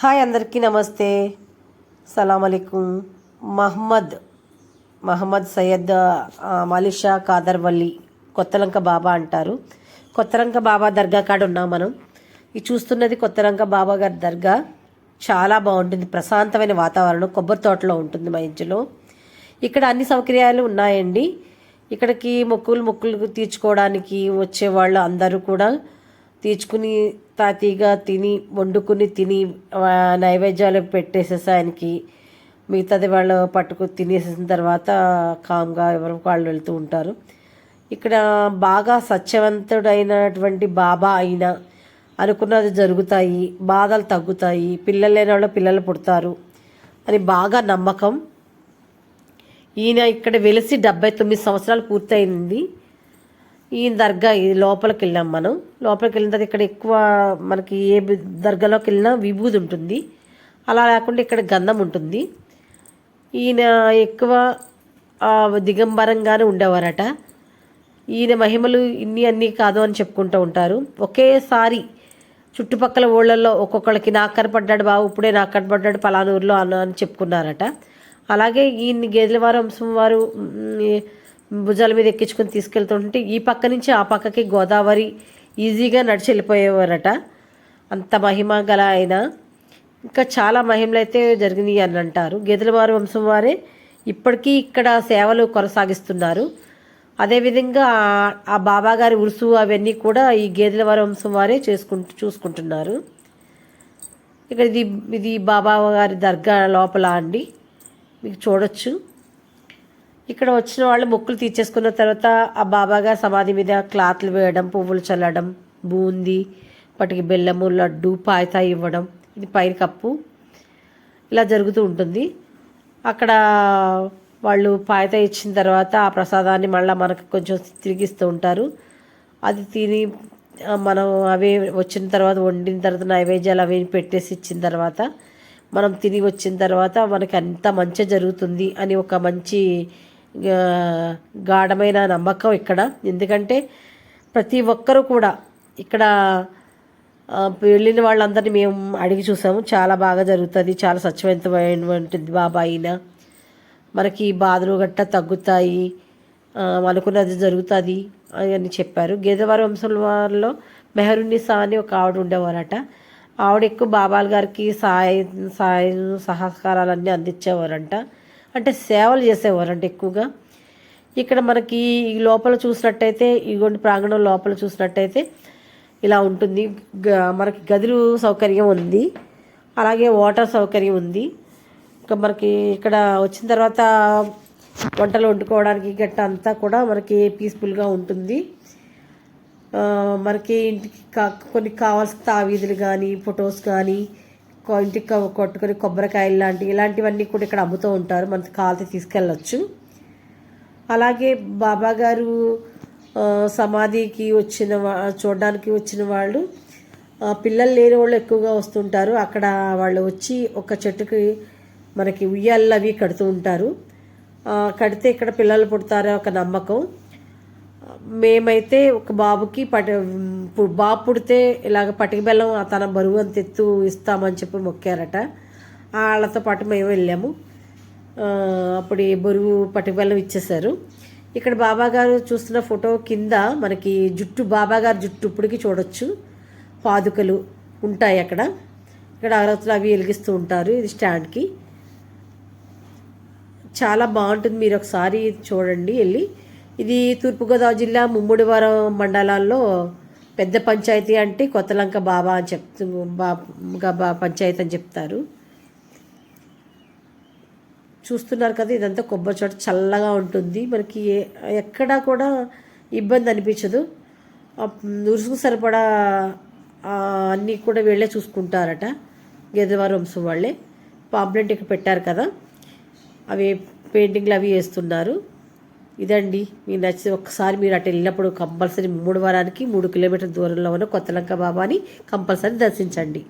Hi అందరికీ నమస్తే. సలాం అలైకుం. మహమ్మద్ సయ్యద్ మలిషా కాదర్వల్లి కొత్తలంక బాబా అంటారు. కొత్తలంక బాబా దర్గా కాడ ఉన్నాం మనం. ఇది చూస్తున్నది కొత్తలంక బాబా గారి దర్గా. చాలా బాగుంటుంది, ప్రశాంతమైన వాతావరణం, కొబ్బరి తోటలో ఉంటుంది మా ఇంటిలో. ఇక్కడ అన్ని సౌకర్యాలు ఉన్నాయండి. ఇక్కడికి మొక్కులు తీర్చుకోవడానికి వచ్చేవాళ్ళు అందరూ కూడా తీర్చుకుని తాతీగా తిని వండుకుని తిని నైవేద్యాలు పెట్టేసేసి ఆయనకి మిగతాది వాళ్ళు పట్టుకు తినేసిన తర్వాత కామ్గా ఎవరికి వాళ్ళు వెళ్తూ ఉంటారు. ఇక్కడ బాగా సత్యవంతుడైనటువంటి బాబా అయినా అనుకున్నది జరుగుతాయి, బాధలు తగ్గుతాయి, పిల్లలు లేని వాళ్ళు పిల్లలు పుడతారు అని బాగా నమ్మకం. ఈయన ఇక్కడ వెలిసి 79 సంవత్సరాలు పూర్తయింది. ఈ దర్గా లోపలికి వెళ్ళాం మనం. లోపలికి వెళ్ళిన తర్వాత ఇక్కడ ఎక్కువ మనకి ఏ దర్గాలోకి వెళ్ళినా విభూది ఉంటుంది, అలా లేకుండా ఇక్కడ గంధం ఉంటుంది. ఈయన ఎక్కువ దిగంబరంగానే ఉండేవారట. ఈయన మహిమలు అన్నీ కాదు అని చెప్పుకుంటూ ఉంటారు. ఒకేసారి చుట్టుపక్కల ఊళ్ళల్లో ఒక్కొక్కళ్ళకి నాకు కనపడ్డాడు బాబు, ఇప్పుడే నాకు కనపడ్డాడు పలానూరులో అని చెప్పుకున్నారట. అలాగే ఈయన్ని గేదెలవారి వంశం వారు భుజాల మీద ఎక్కించుకొని తీసుకెళ్తుంటే ఈ పక్క నుంచి ఆ పక్కకి గోదావరి ఈజీగా నడిచి వెళ్ళిపోయేవారట. అంత మహిమ గల ఆయన. ఇంకా చాలా మహిమలు అయితే జరిగినాయి అని అంటారు. గేదెలవారి వంశం వారే ఇప్పటికీ ఇక్కడ సేవలు కొనసాగిస్తున్నారు. అదేవిధంగా ఆ బాబాగారి ఉరుసు అవన్నీ కూడా ఈ గేదెలవారి వంశం వారే చూసుకుంటున్నారు. ఇక్కడ ఇది బాబా గారి దర్గా లోపల అండి, మీకు చూడొచ్చు. ఇక్కడ వచ్చిన వాళ్ళు మొక్కులు తీర్చేసుకున్న తర్వాత ఆ బాబాగారి సమాధి మీద క్లాత్లు వేయడం, పువ్వులు చల్లడం, బూందీ, వాటికి బెల్లము, లడ్డు, పాయతా ఇవ్వడం, ఇది పైన కప్పు, ఇలా జరుగుతూ ఉంటుంది. అక్కడ వాళ్ళు పాయతా ఇచ్చిన తర్వాత ఆ ప్రసాదాన్ని మళ్ళీ మనకు కొంచెం తిరిగిస్తూ ఉంటారు. అది తిని మనం అవి వచ్చిన తర్వాత వండిన తర్వాత నైవేద్యాలు అవి పెట్టేసి ఇచ్చిన తర్వాత మనం తిరిగి వచ్చిన తర్వాత మనకి అంత మంచి జరుగుతుంది అని ఒక మంచి గాఢమైన నమ్మకం ఇక్కడ. ఎందుకంటే ప్రతి ఒక్కరూ కూడా ఇక్కడ వెళ్ళిన వాళ్ళందరినీ మేము అడిగి చూసాము. చాలా బాగా జరుగుతుంది, చాలా స్వచ్ఛమైనటువంటిది బాబా అయినా. మనకి బాధలు గట్ట తగ్గుతాయి, అనుకున్నది జరుగుతుంది అని చెప్పారు. గేదెవారి వంశం వారిలో మెహరునిసా అని ఒక ఆవిడ ఉండేవారట. ఆవిడ ఎక్కువ బాబాల గారికి సాయం సహకారాలన్నీ అందించేవారంట, అంటే సేవలు చేసేవారంట ఎక్కువగా. ఇక్కడ మనకి లోపల చూసినట్టయితే, ఇగోండి ప్రాంగణం లోపల చూసినట్టయితే ఇలా ఉంటుంది. మనకి గదులు సౌకర్యం ఉంది, అలాగే వాటర్ సౌకర్యం ఉంది. ఇంకా మనకి ఇక్కడ వచ్చిన తర్వాత వంటలు వండుకోవడానికి గట్ట అంతా కూడా మనకి పీస్ఫుల్గా ఉంటుంది. మనకి ఇంటికి కొన్ని కావాల్సిన తావీదులు కానీ, ఫొటోస్ కానీ, ఇంటికి కొట్టుకొని కొబ్బరికాయలు ఇలాంటివన్నీ కూడా ఇక్కడ అమ్ముతూ ఉంటారు. మనకి కావాల్సి తీసుకెళ్ళచ్చు. అలాగే బాబా గారు సమాధికి చూడడానికి వచ్చిన వాళ్ళు, పిల్లలు లేని వాళ్ళు ఎక్కువగా వస్తుంటారు. అక్కడ వాళ్ళు వచ్చి ఒక చెట్టుకి మనకి ఉయ్యాలు అవి కడుతూ ఉంటారు. కడితే ఇక్కడ పిల్లలు పుడతారు ఒక నమ్మకం. మేమైతే ఒక బాబుకి బాబు పుడితే ఇలాగ పటిక బెల్లం తన బరువు అంత ఎత్తు ఇస్తామని చెప్పి మొక్కారట. వాళ్ళతో పాటు మేము వెళ్ళాము. అప్పుడు ఈ బరువు పటిక బెల్లం ఇచ్చేశారు. ఇక్కడ బాబాగారు చూస్తున్న ఫోటో కింద మనకి బాబాగారు జుట్టు ఇప్పటికి చూడొచ్చు. పాదుకలు ఉంటాయి అక్కడ. ఇక్కడ అగరత్తులు అవి వెలిగిస్తూ ఉంటారు. ఇది స్టాండ్కి. చాలా బాగుంటుంది, మీరు ఒకసారి చూడండి వెళ్ళి. ఇది తూర్పుగోదావరి జిల్లా ముమ్మడివరం మండలాల్లో పెద్ద పంచాయతీ అంటే కొత్తలంక బాబా అని పంచాయతీ అని చెప్తారు. చూస్తున్నారు కదా, ఇదంతా కొబ్బరి చోట చల్లగా ఉంటుంది. మనకి ఎక్కడా కూడా ఇబ్బంది అనిపించదు. నురుసుకు సరిపడా అన్నీ కూడా వీళ్ళే చూసుకుంటారట, గేదెవారి వంశం వాళ్ళే. పాంప్లెంట్ ఇక్కడ పెట్టారు కదా, అవి పెయింటింగ్లు అవి వేస్తున్నారు. ఇదండి, మీకు నచ్చితే ఒక్కసారి మీరు అటు వెళ్ళినప్పుడు కంపల్సరీ 3 వారానికి 3 కిలోమీటర్ల దూరంలో ఉన్న కొత్తలంక బాబాని కంపల్సరీ దర్శించండి.